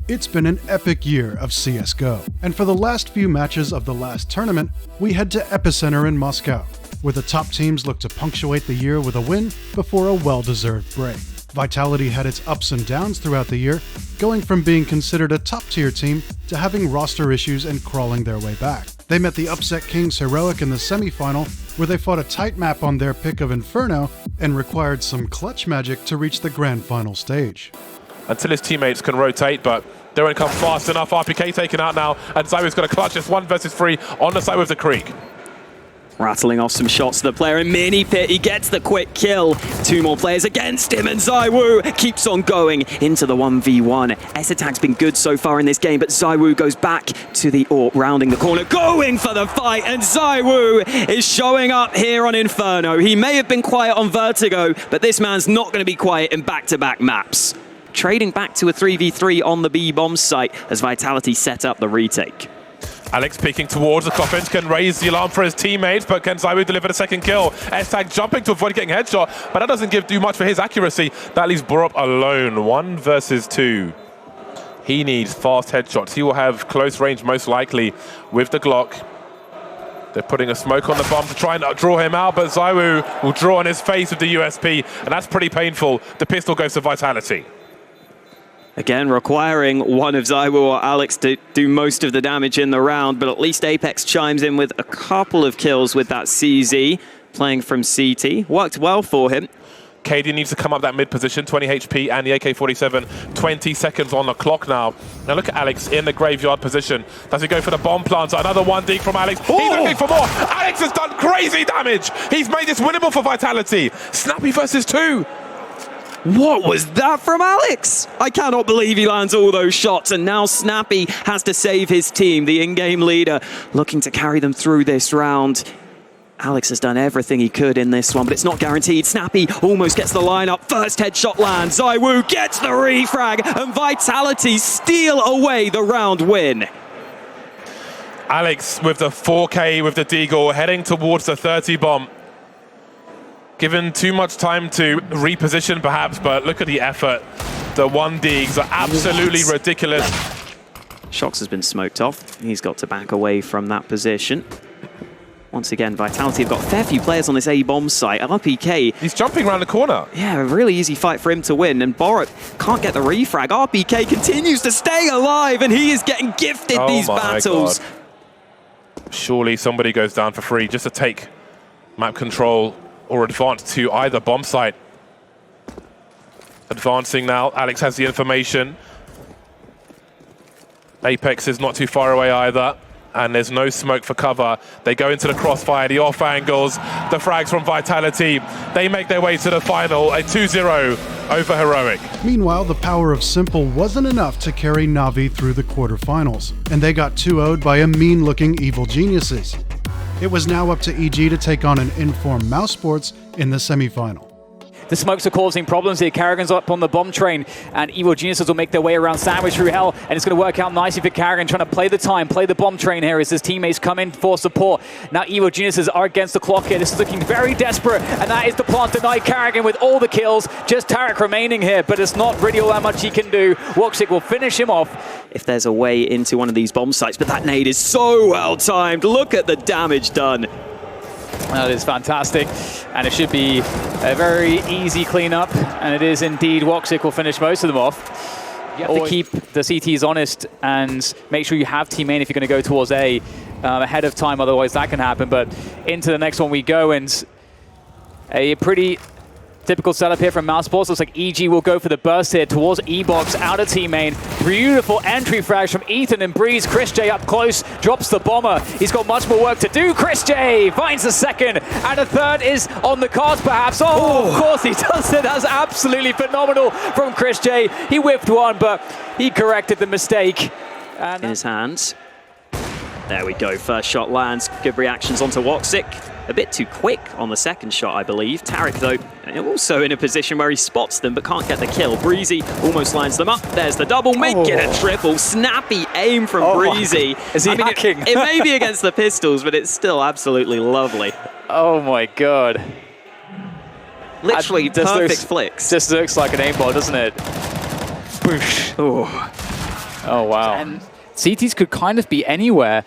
It's been an epic year of CSGO, and for the last few matches of the last tournament, we head to Epicenter in Moscow, where the top teams look to punctuate the year with a win before a well-deserved break. Vitality had its ups and downs throughout the year, going from being considered a top-tier team to having roster issues and crawling their way back. They met the upset Kings Heroic in the semifinal, where they fought a tight map on their pick of Inferno and required some clutch magic to reach the grand final stage. Until his teammates can rotate, but they won't come fast enough. RPK taken out now, and Zywo's going to clutch this 1 versus 3 on the side with the Creek. Rattling off some shots to the player in mini pit. He gets the quick kill. 2 more players against him, and Zywo keeps on going into the 1v1. S-Attack's been good so far in this game, but Zywo goes back to the AWP, rounding the corner, going for the fight, and Zywo is showing up here on Inferno. He may have been quiet on Vertigo, but this man's not going to be quiet in back-to-back maps. Trading back to a 3v3 on the B-bomb site as Vitality set up the retake. Alex peeking towards the coffins, can raise the alarm for his teammates, but can Zywo deliver the second kill? S-Tag jumping to avoid getting headshot, but that doesn't do much for his accuracy. That leaves Bardolph alone, 1 versus 2. He needs fast headshots. He will have close range most likely with the Glock. They're putting a smoke on the bomb to try and draw him out, but Zywo will draw on his face with the USP, and that's pretty painful. The pistol goes to Vitality. Again, requiring one of Zywo or Alex to do most of the damage in the round, but at least Apex chimes in with a couple of kills with that CZ, playing from CT. Worked well for him. KD needs to come up that mid position, 20 HP and the AK-47, 20 seconds on the clock now. Now look at Alex in the graveyard position. Does he go for the bomb planter? Another 1 dig from Alex. He's looking for more. Alex has done crazy damage. He's made this winnable for Vitality. Snappy versus 2. What was that from Alex? I cannot believe he lands all those shots, and now Snappy has to save his team, the in-game leader, looking to carry them through this round. Alex has done everything he could in this one, but it's not guaranteed. Snappy almost gets the lineup. First headshot lands. Zywo gets the refrag, and Vitality steal away the round win. Alex with the 4K with the Deagle heading towards the 30 bomb. Given too much time to reposition perhaps, but look at the effort. The 1 digs are absolutely ridiculous. Shox has been smoked off. He's got to back away from that position. Once again, Vitality have got a fair few players on this A-bomb site. RPK... He's jumping around the corner. Yeah, a really easy fight for him to win, and Bardolph can't get the refrag. RPK continues to stay alive, and he is getting gifted these battles. God. Surely somebody goes down for free just to take map control or advance to either bomb site. Advancing now, Alex has the information. Apex is not too far away either, and there's no smoke for cover. They go into the crossfire, the off angles, the frags from Vitality. They make their way to the final, a 2-0 over Heroic. Meanwhile, the power of Simple wasn't enough to carry Na'Vi through the quarterfinals, and they got 2-0'd by a mean-looking Evil Geniuses. It was now up to EG to take on an informed mousesports in the semifinal. The smokes are causing problems here. Karrigan's up on the bomb train, and Evil Geniuses will make their way around sandwich through hell, and it's going to work out nicely for Karrigan, trying to play the time, play the bomb train here as his teammates come in for support. Now Evil Geniuses are against the clock here. This is looking very desperate, and that is the plant denied. Karrigan with all the kills, just Tarek remaining here, but it's not really all that much he can do. Woxic will finish him off. If there's a way into one of these bomb sites, but that nade is so well timed. Look at the damage done. That is fantastic, and it should be a very easy cleanup, and it is indeed. Woxic will finish most of them off. You have to keep the CTs honest and make sure you have team main if you're going to go towards A ahead of time, otherwise that can happen. But into the next one we go, and a pretty typical setup here from mousesports. Looks like EG will go for the burst here towards E-Box, out of team main. Beautiful entry frags from Ethan and Breeze. Chris J up close, drops the bomber. He's got much more work to do. Chris J finds the second, and a third is on the cards perhaps. Oh, of course he does it. That's absolutely phenomenal from Chris J. He whiffed one, but he corrected the mistake. And in his hands. There we go, first shot lands. Good reactions onto Woxic. A bit too quick on the second shot, I believe. Tarek, though, also in a position where he spots them but can't get the kill. Breezy almost lines them up. There's the double, making a triple. Snappy aim from Breezy. Is he hacking? It may be against the pistols, but it's still absolutely lovely. Oh my god. Literally perfect flicks. Just looks like an aimbot, doesn't it? Boosh. Oh. Oh, wow. And CTs could kind of be anywhere.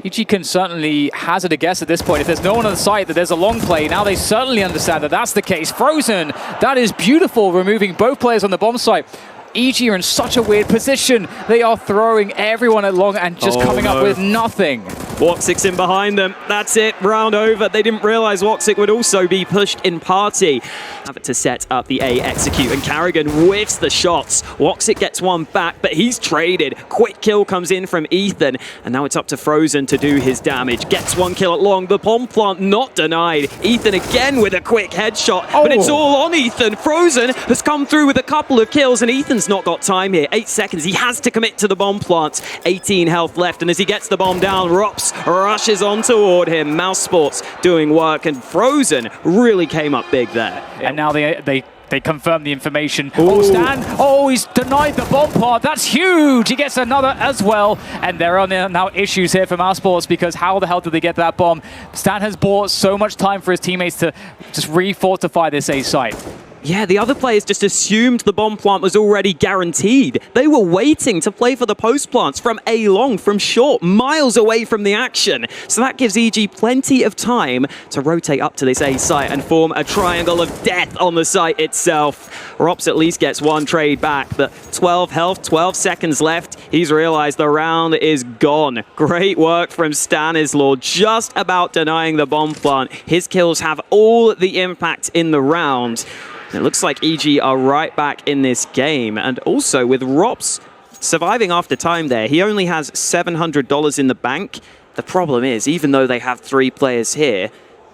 EG can certainly hazard a guess at this point. If there's no one on the site, that there's a long play. Now they certainly understand that that's the case. Frozen, that is beautiful, removing both players on the bomb site. EG are in such a weird position. They are throwing everyone at long and just coming up with nothing. Woxic's in behind them. That's it, round over. They didn't realize Woxic would also be pushed in party. Have it to set up the A execute, and Carrigan whiffs the shots. Woxic gets one back, but he's traded. Quick kill comes in from Ethan, and now it's up to Frozen to do his damage. Gets one kill at long. The bomb plant not denied. Ethan again with a quick headshot, but it's all on Ethan. Frozen has come through with a couple of kills, and Ethan's not got time here. 8 seconds. He has to commit to the bomb plant. 18 health left, and as he gets the bomb down, Rops rushes on toward him. mousesports doing work, and Frozen really came up big there. And now they confirm the information. Oh, Stan. Oh, he's denied the bomb plant. That's huge. He gets another as well. And there are now issues here for mousesports, because how the hell did they get that bomb? Stan has bought so much time for his teammates to just re-fortify this A site. Yeah, the other players just assumed the bomb plant was already guaranteed. They were waiting to play for the post plants from A long, from short, miles away from the action. So that gives EG plenty of time to rotate up to this A site and form a triangle of death on the site itself. Rops at least gets one trade back, but 12 health, 12 seconds left. He's realized the round is gone. Great work from Stanislaw, just about denying the bomb plant. His kills have all the impact in the round. It looks like EG are right back in this game. And also with Rops surviving after time there, he only has $700 in the bank. The problem is, even though they have 3 players here,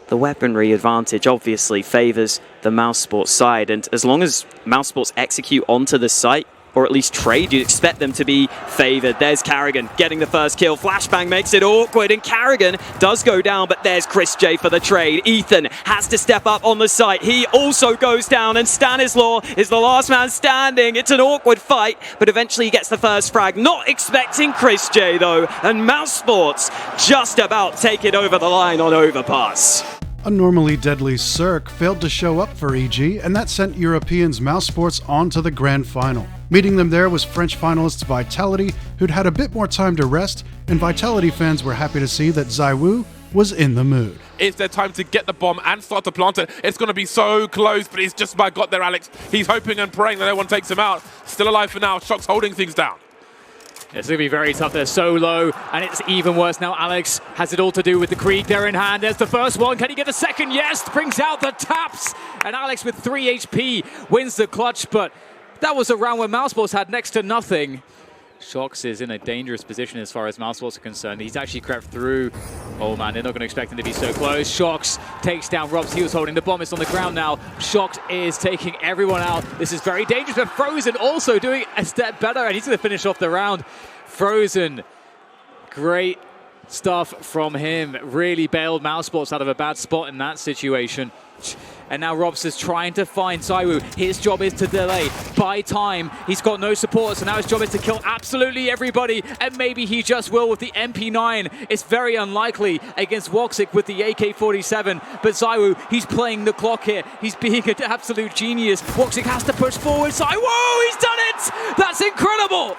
the weaponry advantage obviously favors the mousesports side. And as long as mousesports execute onto the site, or at least trade, you'd expect them to be favored. There's Carrigan getting the first kill. Flashbang makes it awkward, and Carrigan does go down, but there's Chris J for the trade. Ethan has to step up on the site. He also goes down, and Stanislaw is the last man standing. It's an awkward fight, but eventually he gets the first frag. Not expecting Chris J, though, and mousesports just about take it over the line on overpass. A normally deadly Cirque failed to show up for EG, and that sent Europeans mousesports on to the grand final. Meeting them there was French finalists Vitality, who'd had a bit more time to rest, and Vitality fans were happy to see that ZywOo was in the mood. It's their time to get the bomb and start to plant it. It's going to be so close, but he's just about got there, Alex. He's hoping and praying that no one takes him out. Still alive for now. Shock's holding things down. It's going to be very tough. They're so low, and it's even worse now. Alex has it all to do with the Krieg there in hand. There's the first one. Can he get the second? Yes, brings out the taps. And Alex with 3 HP wins the clutch, but that was a round where mousesports had next to nothing. Shox is in a dangerous position as far as mousesports are concerned. He's actually crept through. Oh man, they're not going to expect him to be so close. Shox takes down Robs. He was holding the bomb. It's on the ground now. Shox is taking everyone out. This is very dangerous, but Frozen also doing a step better, and he's going to finish off the round. Frozen, great stuff from him. Really bailed mousesports out of a bad spot in that situation. And now Robs is trying to find ZywOo. His job is to delay, buy time. He's got no support, so now his job is to kill absolutely everybody. And maybe he just will with the MP9. It's very unlikely against Woxic with the AK-47. But ZywOo, he's playing the clock here. He's being an absolute genius. Woxic has to push forward. ZywOo, he's done it! That's incredible!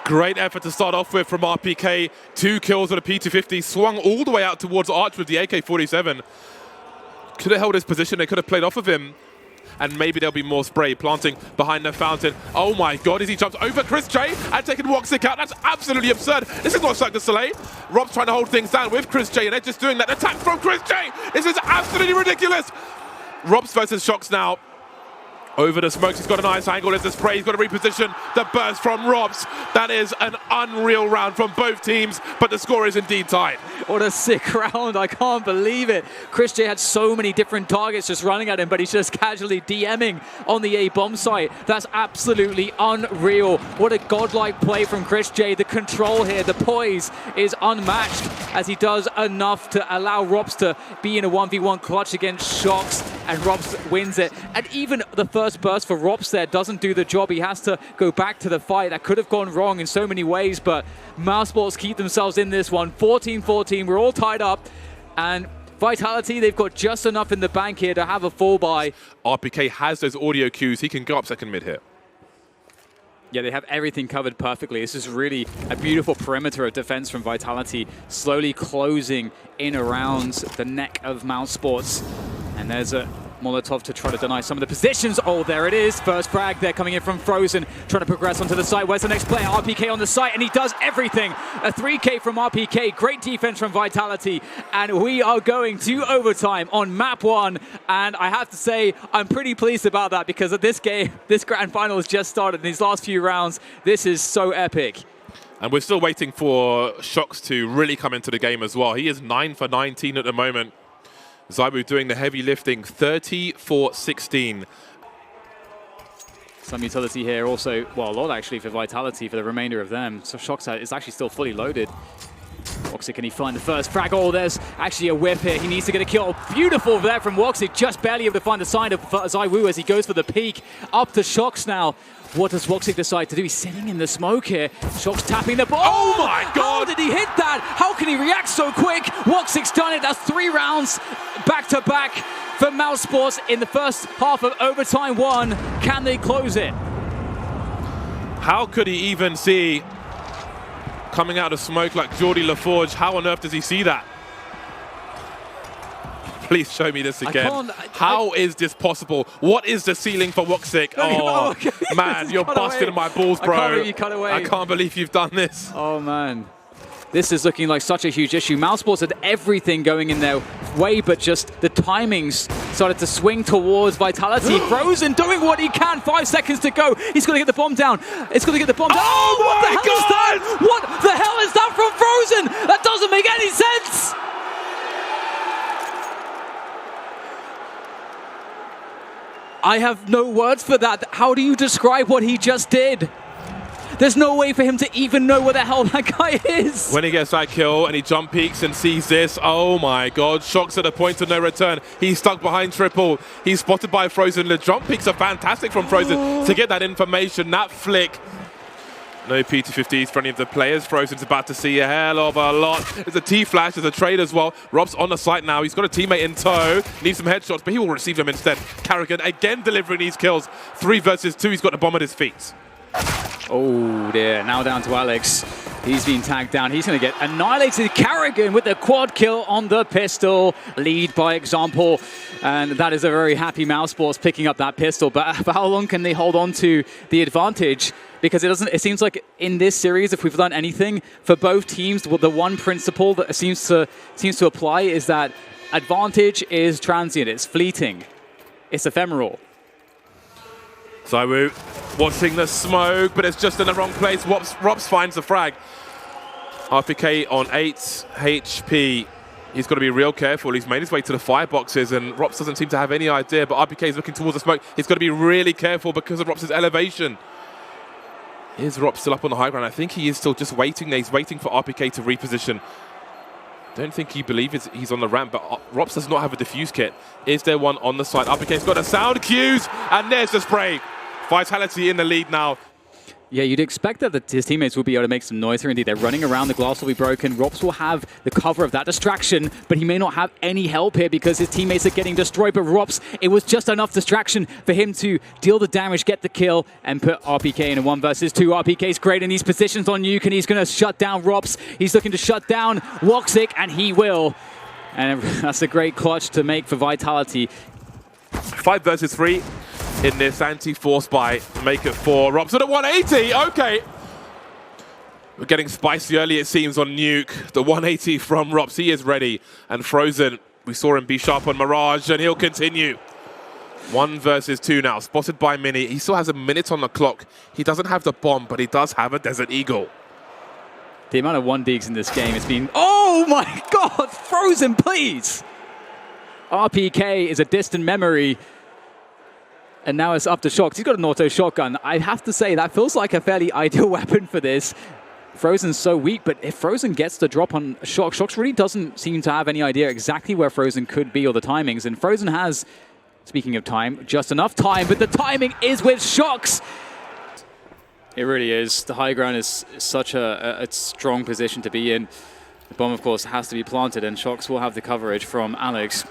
Great effort to start off with from RPK. 2 kills with a P250. Swung all the way out towards Arch with the AK-47. Could have held his position. They could have played off of him. And maybe there'll be more spray planting behind the fountain. Oh my god, as he jumps over Chris J and taking Woxic out. That's absolutely absurd. This is not Cirque du Soleil. Rob's trying to hold things down with Chris J, and they're just doing that. Attack from Chris J. This is absolutely ridiculous. Robs versus Shox now. Over the smokes, he's got a nice angle. There's the spray, he's got to reposition. The burst from Robs. That is an unreal round from both teams, but the score is indeed tied. What a sick round, I can't believe it. Chris J had so many different targets just running at him, but he's just casually DMing on the A bomb site. That's absolutely unreal. What a godlike play from Chris J. The control here, the poise is unmatched as he does enough to allow Robs to be in a 1v1 clutch against Shox, and Robs wins it. And even the first burst for Robs there doesn't do the job. He has to go back to the fight. That could have gone wrong in so many ways, but mousesports keep themselves in this one. 14-14, we're all tied up, and Vitality, they've got just enough in the bank here to have a fall by. RPK has those audio cues. He can go up second mid here. Yeah, they have everything covered perfectly. This is really a beautiful perimeter of defense from Vitality, slowly closing in around the neck of mousesports. And there's a Molotov to try to deny some of the positions. Oh, there it is. First frag there coming in from Frozen, trying to progress onto the site. Where's the next player? RPK on the site, and he does everything. A 3K from RPK. Great defense from Vitality. And we are going to overtime on map 1. And I have to say, I'm pretty pleased about that because of this game, this grand final has just started. In these last few rounds, this is so epic. And we're still waiting for Shox to really come into the game as well. He is 9 for 19 at the moment. ZywOo doing the heavy lifting, 30-16. Some utility here also, well, a lot actually for Vitality for the remainder of them. So Shox is actually still fully loaded. Woxic, can he find the first frag? Oh, there's actually a whip here. He needs to get a kill. Beautiful there from Woxic, just barely able to find the side of ZywOo as he goes for the peek. Up to Shox now. What does Woxic decide to do? He's sitting in the smoke here. Shox tapping the ball. Oh my God! How did he hit that? How can he react so quick? Woxic's done it. That's 3 rounds back-to-back for mousesports in the first half of overtime 1. Can they close it? How could he even see coming out of smoke like Geordie LaForge? How on earth does he see that? Please show me this again. How is this possible? What is the ceiling for Woxic? Oh, man, you're busting my balls, bro. I can't believe you cut away. I can't believe you've done this. Oh, man. This is looking like such a huge issue. mousesports had everything going in their way, but just the timings started to swing towards Vitality. Frozen doing what he can. 5 seconds to go. He's going to get the bomb down. It's going to get the bomb down. Oh, my God! What the hell is that from Frozen? That doesn't make any sense. I have no words for that. How do you describe what he just did? There's no way for him to even know where the hell that guy is. When he gets that kill and he jump peeks and sees this, oh my God, Shox at a point of no return. He's stuck behind triple. He's spotted by Frozen. The jump peeks are fantastic from Frozen to get that information, that flick. No P250s for any of the players. Frozen's about to see a hell of a lot. There's a T-flash, there's a trade as well. Rob's on the site now. He's got a teammate in tow. Needs some headshots, but he will receive them instead. Carrigan again delivering these kills. 3 versus 2. He's got the bomb at his feet. Oh dear, now down to Alex. He's been tagged down. He's going to get annihilated. Carrigan with the quad kill on the pistol. Lead by example. And that is a very happy mousesports picking up that pistol. But for how long can they hold on to the advantage? Because it seems like in this series, if we've learned anything, for both teams, the one principle that seems to apply is that advantage is transient. It's fleeting. It's ephemeral. ZywOo watching the smoke, but it's just in the wrong place. Rops finds the frag. RPK on 8 HP. He's got to be real careful. He's made his way to the fireboxes, and Rops doesn't seem to have any idea, but RPK is looking towards the smoke. He's got to be really careful because of Rops' elevation. Is Rops still up on the high ground? I think he is still just waiting there. He's waiting for RPK to reposition. Don't think he believes he's on the ramp, but Rops does not have a defuse kit. Is there one on the side? RPK's got a sound cues, and there's the spray. Vitality in the lead now. Yeah, you'd expect that his teammates will be able to make some noise here. Indeed, they're running around. The glass will be broken. Rops will have the cover of that distraction, but he may not have any help here because his teammates are getting destroyed. But Rops, it was just enough distraction for him to deal the damage, get the kill, and put RPK in a 1 versus 2. RPK's great in these positions on Nuke, and he's going to shut down Rops. He's looking to shut down Woxic, and he will. And that's a great clutch to make for Vitality. 5 versus 3. In this anti-force buy, make it 4. Rops at a 180, okay. We're getting spicy early, it seems, on Nuke. The 180 from Rops, he is ready. And Frozen, we saw him be sharp on Mirage, and he'll continue. 1 versus 2 now, spotted by Mini. He still has a minute on the clock. He doesn't have the bomb, but he does have a Desert Eagle. The amount of 1-digs in this game has been... Oh my God, Frozen, please! RPK is a distant memory. And now it's up to Shox. He's got an auto shotgun. I have to say, that feels like a fairly ideal weapon for this. Frozen's so weak, but if Frozen gets the drop on Shox, Shox really doesn't seem to have any idea exactly where Frozen could be or the timings. And Frozen has, speaking of time, just enough time, but the timing is with Shox. It really is. The high ground is such a strong position to be in. The bomb, of course, has to be planted, and Shox will have the coverage from Alex.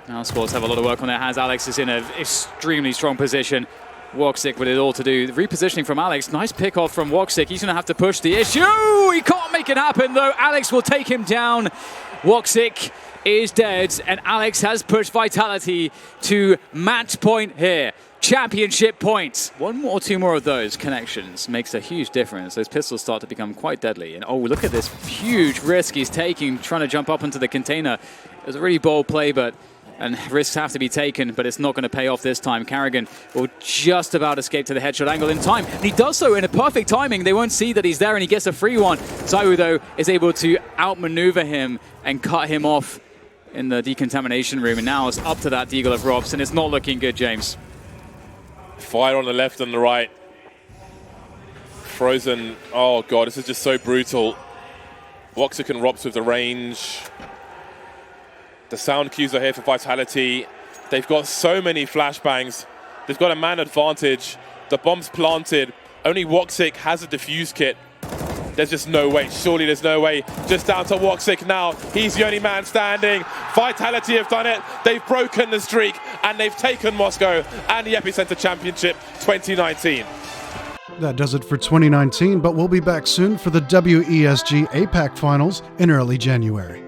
Now Sports have a lot of work on their hands. Alex is in an extremely strong position. Woxic with it all to do. The repositioning from Alex. Nice pick off from Woxic. He's going to have to push the issue. He can't make it happen though. Alex will take him down. Woxic is dead, and Alex has pushed Vitality to match point here. Championship points. One more, two more of those connections makes a huge difference. Those pistols start to become quite deadly. And oh, look at this huge risk he's taking, trying to jump up into the container. It was a really bold play, and risks have to be taken, but it's not going to pay off this time. Carrigan will just about escape to the headshot angle in time. And he does so in a perfect timing. They won't see that he's there, and he gets a free one. ZywOo, though, is able to outmaneuver him and cut him off in the decontamination room. And now it's up to that Deagle of Robs, and it's not looking good, James. Fire on the left and the right. Frozen. Oh god, this is just so brutal. Woxic and Robs with the range. The sound cues are here for Vitality. They've got so many flashbangs. They've got a man advantage. The bomb's planted. Only Woxic has a defuse kit. There's just no way. Surely there's no way. Just down to Woxic now. He's the only man standing. Vitality have done it. They've broken the streak, and they've taken Moscow and the Epicenter Championship 2019. That does it for 2019, but we'll be back soon for the WESG APAC Finals in early January.